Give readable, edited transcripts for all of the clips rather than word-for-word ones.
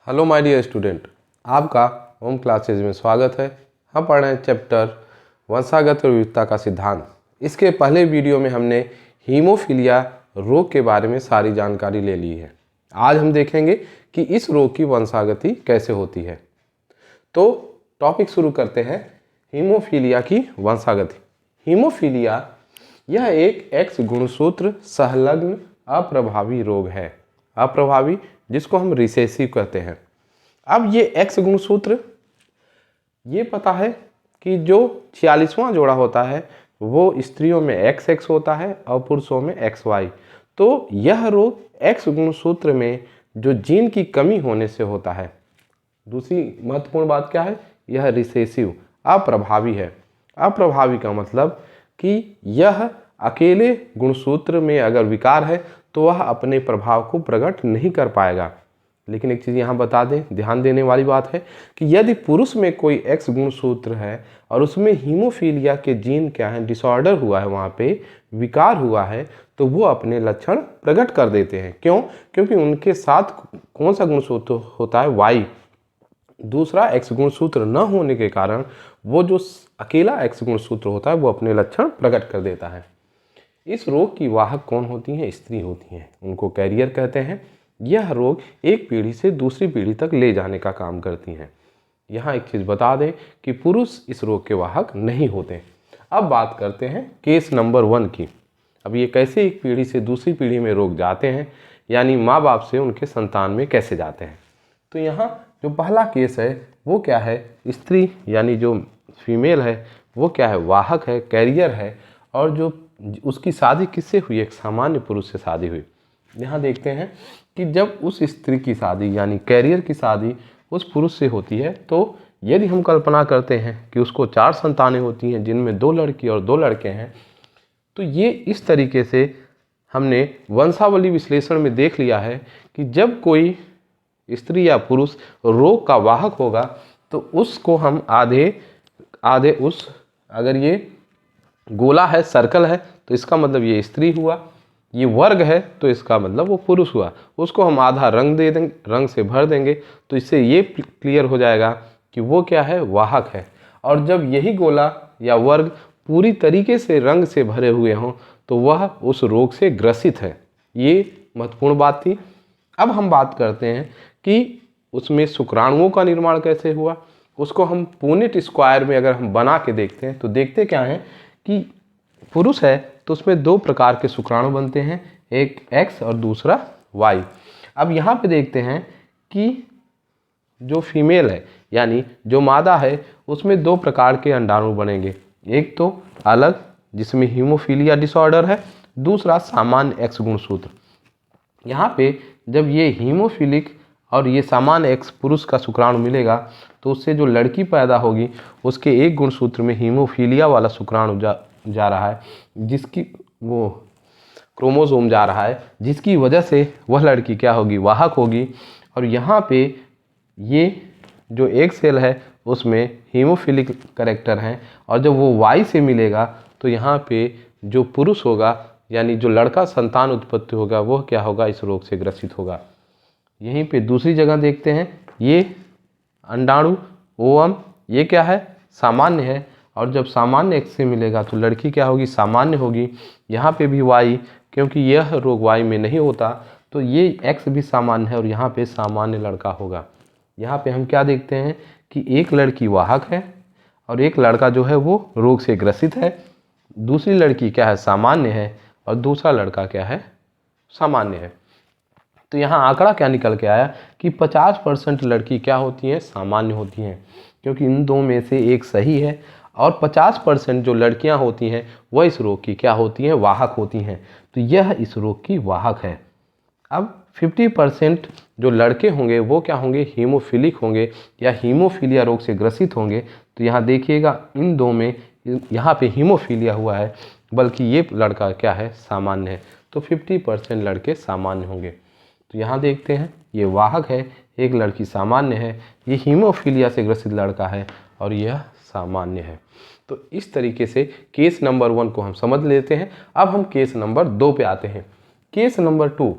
Hello my dear student, आपका home classes में स्वागत है। हम पढ़ रहे हैं चैप्टर वंशागत और विविधता का सिद्धांत। इसके पहले वीडियो में हमने हीमोफीलिया रोग के बारे में सारी जानकारी ले ली है। आज हम देखेंगे कि इस रोग की वंशागति कैसे होती है। तो टॉपिक शुरू करते हैं, हीमोफीलिया की वंशागति। हीमोफीलिया यह एक एक्स गुणसूत्र संलग्न अप्रभावी रोग है। अप्रभावी जिसको हम रिसेसिव कहते हैं। अब ये एक्स गुणसूत्र, ये पता है कि जो 46वां जोड़ा होता है वो स्त्रियों में XX होता है और पुरुषों में XY। तो यह रोग एक्स गुणसूत्र में जो जीन की कमी होने से होता है। दूसरी महत्वपूर्ण बात क्या है, यह रिसेसिव अप्रभावी है। अप्रभावी का मतलब कि यह अकेले गुणसूत्र में अगर विकार है तो वह अपने प्रभाव को प्रकट नहीं कर पाएगा। लेकिन एक चीज़ यहाँ बता दें, ध्यान देने वाली बात है कि यदि पुरुष में कोई एक्स गुणसूत्र है और उसमें हीमोफीलिया के जीन क्या है, डिसऑर्डर हुआ है, वहाँ पे विकार हुआ है, तो वो अपने लक्षण प्रकट कर देते हैं। क्यों? क्योंकि उनके साथ कौन सा गुणसूत्र होता है, वाई। दूसरा एक्स गुणसूत्र न होने के कारण वो जो अकेला एक्स गुणसूत्र होता है वो अपने लक्षण प्रकट कर देता है। इस रोग की वाहक कौन होती हैं? स्त्री होती हैं। उनको कैरियर कहते हैं। यह रोग एक पीढ़ी से दूसरी पीढ़ी तक ले जाने का काम करती हैं। यहाँ एक चीज़ बता दें कि पुरुष इस रोग के वाहक नहीं होते। अब बात करते हैं केस नंबर 1 की। अब ये कैसे एक पीढ़ी से दूसरी पीढ़ी में रोग जाते हैं, यानी माँ बाप से उनके संतान में कैसे जाते हैं। तो यहाँ जो पहला केस है वो क्या है, स्त्री यानी जो फीमेल है वो क्या है, वाहक है, कैरियर है। और जो उसकी शादी किससे हुई, एक सामान्य पुरुष से शादी हुई। यहाँ देखते हैं कि जब उस स्त्री की शादी यानी कैरियर की शादी उस पुरुष से होती है, तो यदि हम कल्पना करते हैं कि उसको 4 संतानें होती हैं जिनमें 2 लड़की और 2 लड़के हैं, तो ये इस तरीके से हमने वंशावली विश्लेषण में देख लिया है कि जब कोई स्त्री या पुरुष रोग का वाहक होगा तो उसको हम आधे उस, अगर ये गोला है, सर्कल है, तो इसका मतलब ये स्त्री हुआ। ये वर्ग है तो इसका मतलब वो पुरुष हुआ। उसको हम आधा रंग दे देंगे, रंग से भर देंगे, तो इससे ये क्लियर हो जाएगा कि वो क्या है, वाहक है। और जब यही गोला या वर्ग पूरी तरीके से रंग से भरे हुए हों तो वह उस रोग से ग्रसित है। ये महत्वपूर्ण बात थी। अब हम बात करते हैं कि उसमें शुक्राणुओं का निर्माण कैसे हुआ। उसको हम पुनेट स्क्वायर में अगर हम बना के देखते हैं तो देखते क्या है कि पुरुष है तो उसमें 2 प्रकार के शुक्राणु बनते हैं, एक X और दूसरा Y। अब यहाँ पे देखते हैं कि जो फीमेल है यानी जो मादा है उसमें 2 प्रकार के अंडाणु बनेंगे। एक तो अलग जिसमें हीमोफीलिया डिसऑर्डर है, दूसरा सामान्य एक्स गुणसूत्र। यहाँ पे जब ये हीमोफिलिक और ये सामान्य एक्स पुरुष का शुक्राणु मिलेगा तो उससे जो लड़की पैदा होगी उसके एक गुणसूत्र में हीमोफीलिया वाला शुक्राणु जा रहा है, जिसकी वो क्रोमोसोम जा रहा है, जिसकी वजह से वह लड़की क्या होगी, वाहक होगी। और यहाँ पे ये जो एक सेल है उसमें हीमोफिलिक कैरेक्टर हैं, और जब वो वाई से मिलेगा तो यहाँ पे जो पुरुष होगा यानी जो लड़का संतान उत्पत्ति होगा वह क्या होगा, इस रोग से ग्रसित होगा। यहीं पे दूसरी जगह देखते हैं, ये अंडाणु ओवम ये क्या है, सामान्य है। और जब सामान्य एक्स से मिलेगा तो लड़की क्या होगी, सामान्य होगी। यहाँ पे भी वाई, क्योंकि यह रोग वाई में नहीं होता तो ये एक्स भी सामान्य है और यहाँ पे सामान्य लड़का होगा। यहाँ पे हम क्या देखते हैं कि एक लड़की वाहक है और एक लड़का जो है वो रोग से ग्रसित है। दूसरी लड़की क्या है, सामान्य है, और दूसरा लड़का क्या है, सामान्य है। तो यहाँ आंकड़ा क्या निकल के आया कि 50% लड़की क्या होती हैं, सामान्य होती हैं, क्योंकि इन 2 में से एक सही है। और 50% जो लड़कियां होती हैं वह इस रोग की क्या होती हैं, वाहक होती हैं। तो यह इस रोग की वाहक है। अब 50% जो लड़के होंगे वो क्या होंगे, हीमोफिलिक होंगे या हीमोफीलिया रोग से ग्रसित होंगे। तो यहाँ देखिएगा इन 2 में यहाँ पे हीमोफीलिया हुआ है, बल्कि ये लड़का क्या है, सामान्य है। तो 50% लड़के सामान्य होंगे। तो यहाँ देखते हैं ये वाहक है, एक लड़की सामान्य है, ये हीमोफीलिया से ग्रसित लड़का है और यह सामान्य है। तो इस तरीके से केस नंबर 1 को हम समझ लेते हैं। अब हम केस नंबर 2 पे आते हैं। केस नंबर 2,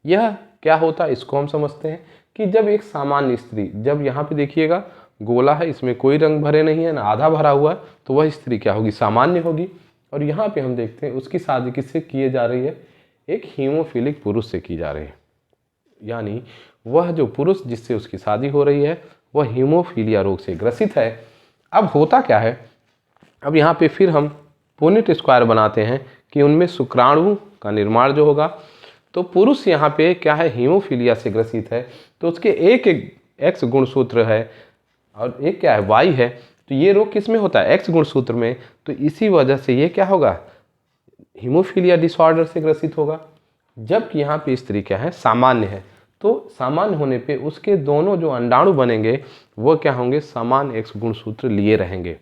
यह क्या होता है इसको हम समझते हैं। कि जब एक सामान्य स्त्री, जब यहाँ पे देखिएगा गोला है, इसमें कोई रंग भरे नहीं है ना आधा भरा हुआ है, तो वह स्त्री क्या होगी, सामान्य होगी। और यहाँ पे हम देखते हैं उसकी शादी किससे की जा रही है, एक हीमोफिलिक पुरुष से की जा रही है, यानी वह जो पुरुष जिससे उसकी शादी हो रही है वह हीमोफीलिया रोग से ग्रसित है। अब होता क्या है, अब यहाँ पे फिर हम पुनेट स्क्वायर बनाते हैं कि उनमें शुक्राणु का निर्माण जो होगा, तो पुरुष यहाँ पे क्या है, हीमोफीलिया से ग्रसित है, तो उसके एक एक्स गुणसूत्र है और एक क्या है, वाई है। तो ये रोग किस में होता है, एक्स गुणसूत्र में, तो इसी वजह से ये क्या होगा, हीमोफीलिया डिसऑर्डर से ग्रसित होगा। जबकि यहाँ पे स्त्री क्या है, सामान्य है, तो सामान्य होने पे उसके दोनों जो अंडाणु बनेंगे वो क्या होंगे, समान एक्स गुणसूत्र लिए रहेंगे।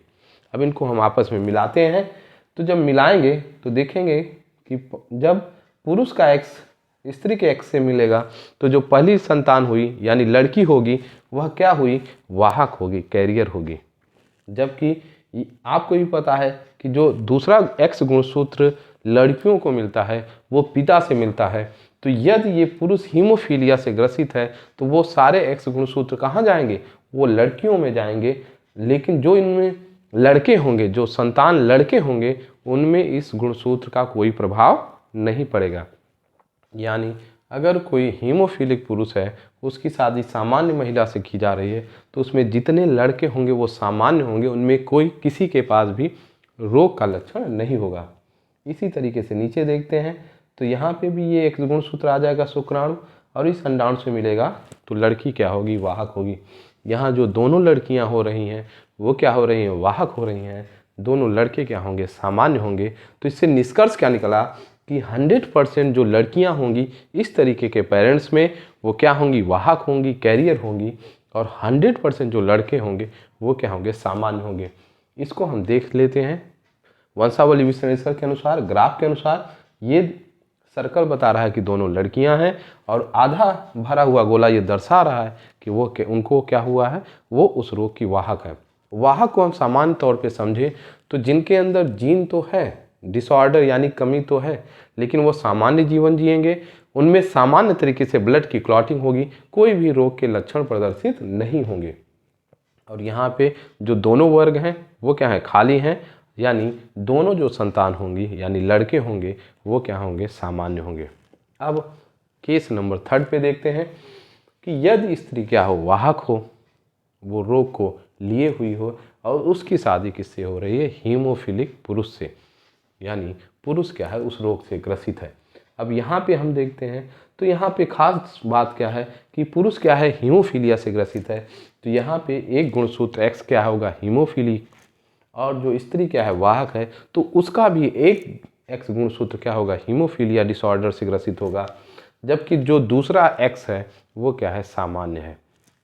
अब इनको हम आपस में मिलाते हैं, तो जब मिलाएंगे तो देखेंगे कि जब पुरुष का एक्स स्त्री के एक्स से मिलेगा तो जो पहली संतान हुई यानी लड़की होगी वह क्या हुई, वाहक होगी, कैरियर होगी। जबकि आपको भी पता है कि जो दूसरा एक्स गुणसूत्र लड़कियों को मिलता है वो पिता से मिलता है। तो यदि ये पुरुष हीमोफीलिया से ग्रसित है तो वो सारे एक्स गुणसूत्र कहाँ जाएंगे, वो लड़कियों में जाएंगे। लेकिन जो इनमें लड़के होंगे, जो संतान लड़के होंगे, उनमें इस गुणसूत्र का कोई प्रभाव नहीं पड़ेगा। यानी अगर कोई हीमोफिलिक पुरुष है, उसकी शादी सामान्य महिला से की जा रही है, तो उसमें जितने लड़के होंगे वो सामान्य होंगे, उनमें कोई किसी के पास भी रोग का लक्षण नहीं होगा। इसी तरीके से नीचे देखते हैं तो यहाँ पे भी ये एक गुणसूत्र आ जाएगा शुक्राणु, और इस अंडाणु से मिलेगा तो लड़की क्या होगी, वाहक होगी। यहाँ जो दोनों लड़कियाँ हो रही हैं वो क्या हो रही हैं, वाहक हो रही हैं। दोनों लड़के क्या होंगे, सामान्य होंगे। तो इससे निष्कर्ष क्या निकला कि 100% जो लड़कियां होंगी इस तरीके के पेरेंट्स में वो क्या होंगी, वाहक होंगी, कैरियर होंगी, और 100% जो लड़के होंगे वो क्या होंगे, सामान्य होंगे। इसको हम देख लेते हैं वंशावली विश्लेषण के अनुसार, ग्राफ के अनुसार। ये सर्कल बता रहा है कि दोनों लड़कियां हैं और आधा भरा हुआ गोला ये दर्शा रहा है कि वो उनको क्या हुआ है, वो उस रोग की वाहक है। वाहक को हम सामान्य तौर पे समझें तो जिनके अंदर जीन तो है, डिसऑर्डर यानी कमी तो है, लेकिन वो सामान्य जीवन जिएंगे, उनमें सामान्य तरीके से ब्लड की क्लॉटिंग होगी, कोई भी रोग के लक्षण प्रदर्शित नहीं होंगे। और यहाँ पे जो दोनों वर्ग हैं वो क्या है, खाली हैं, यानी दोनों जो संतान होंगी यानी लड़के होंगे वो क्या होंगे, सामान्य होंगे। अब केस नंबर 3 पे देखते हैं कि यदि स्त्री क्या हो, वाहक हो, वो रोग को लिए हुई हो और उसकी शादी किससे हो रही है, हीमोफिलिक पुरुष से, यानी पुरुष क्या है, उस रोग से ग्रसित है। अब यहाँ पे हम देखते हैं तो यहाँ पे खास बात क्या है कि पुरुष क्या है, हीमोफीलिया से ग्रसित है, तो यहाँ पे एक गुणसूत्र एक्स क्या होगा, हीमोफिलिक, और जो स्त्री क्या है, वाहक है, तो उसका भी एक एक्स गुणसूत्र क्या होगा, हीमोफीलिया डिसऑर्डर से ग्रसित होगा। जबकि जो दूसरा एक्स है वो क्या है, सामान्य है।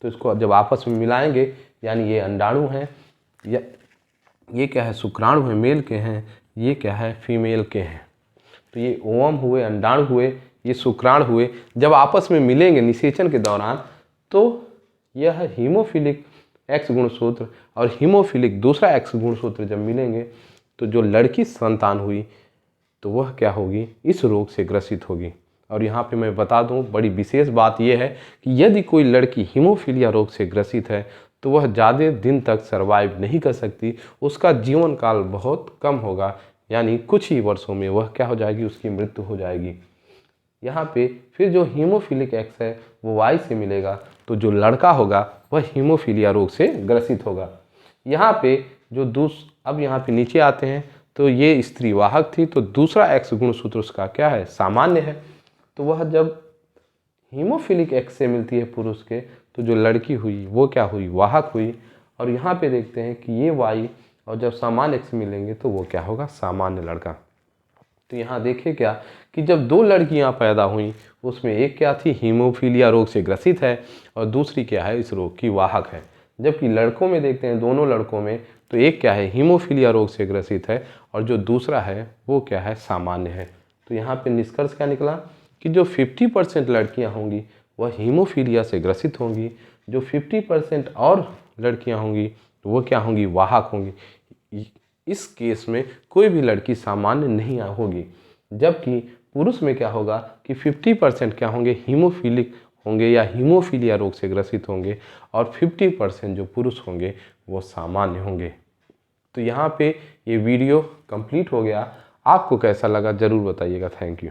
तो इसको जब आपस में मिलाएंगे, यानी ये अंडाणु हैं, ये क्या है, शुक्राणु है, मेल के हैं, ये क्या है, फीमेल के हैं। तो ये ओवम हुए, अंडाणु हुए, ये शुक्राणु हुए, जब आपस में मिलेंगे निषेचन के दौरान तो यह हीमोफिलिक एक्स गुणसूत्र और हीमोफिलिक दूसरा एक्स गुणसूत्र जब मिलेंगे तो जो लड़की संतान हुई तो वह क्या होगी, इस रोग से ग्रसित होगी। और यहाँ पे मैं बता दूँ, बड़ी विशेष बात यह है कि यदि कोई लड़की हीमोफीलिया रोग से ग्रसित है तो वह ज़्यादा दिन तक सर्वाइव नहीं कर सकती, उसका जीवन काल बहुत कम होगा, यानी कुछ ही वर्षों में वह क्या हो जाएगी, उसकी मृत्यु हो जाएगी। यहाँ पे फिर जो हीमोफिलिक एक्स है वो वाई से मिलेगा तो जो लड़का होगा वह हीमोफीलिया रोग से ग्रसित होगा। यहाँ पे जो अब यहाँ पे नीचे आते हैं तो ये स्त्री वाहक थी, तो दूसरा एक्स गुणसूत्र उसका क्या है, सामान्य है। तो वह जब हीमोफिलिक एक्स से मिलती है पुरुष के, तो जो लड़की हुई वो क्या हुई, वाहक हुई। और यहाँ पे देखते हैं कि ये वाई और जब सामान्य एक्स मिलेंगे तो वो क्या होगा, सामान्य लड़का। तो यहाँ देखिए क्या कि जब दो लड़कियाँ पैदा हुई उसमें एक क्या थी, हीमोफीलिया रोग से ग्रसित है, और दूसरी क्या है, इस रोग की वाहक है। जबकि लड़कों में देखते हैं, दोनों लड़कों में तो एक क्या है, हीमोफीलिया रोग से ग्रसित है, और जो दूसरा है वो क्या है, सामान्य है। तो यहाँ पे निष्कर्ष क्या निकला कि जो 50% लड़कियाँ होंगी वह हीमोफीलिया से ग्रसित होंगी, जो 50% और लड़कियाँ होंगी तो वो क्या होंगी, वाहक होंगी। इस केस में कोई भी लड़की सामान्य नहीं होगी। जबकि पुरुष में क्या होगा कि 50% क्या होंगे, हीमोफिलिक होंगे या हीमोफीलिया रोग से ग्रसित होंगे और 50% जो पुरुष होंगे वो सामान्य होंगे। तो यहाँ पे ये वीडियो कंप्लीट हो गया। आपको कैसा लगा ज़रूर बताइएगा। Thank you.